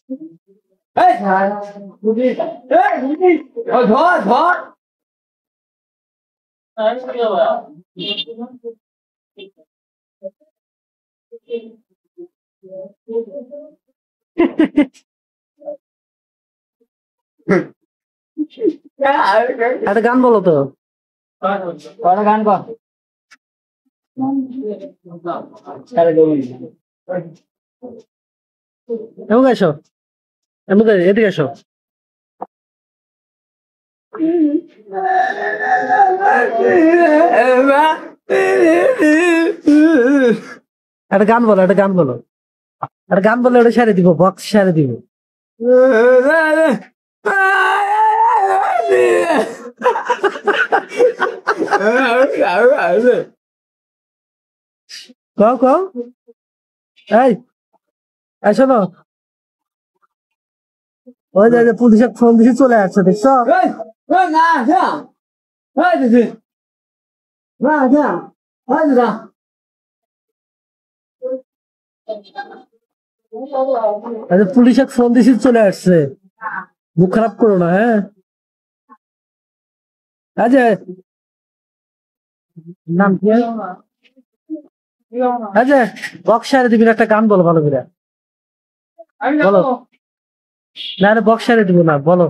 এই বুঝি এই বুঝি ও ধর ধর একটা গান বলো তো। কটা গান কর এমন এসো, এদিকে এসো। একটা গান বলো, একটা গান বলো, একটা গান বলে ওটা সারে দিব, বক্স সারে দিব। কও কও, এই এই শোনো, ওই যে পুলিশের ফোন দিছি চলে আসছে, দেখছো? পুলিশের ফোন দিছি চলে আসছে, মুখ খারাপ করো না, হ্যাঁ? আচ্ছা, নাম কি? আচ্ছা, বক্স সারে দিবি, একটা গান বলো ভালো করে বলো। না বক্স সারে দিব না, বলো।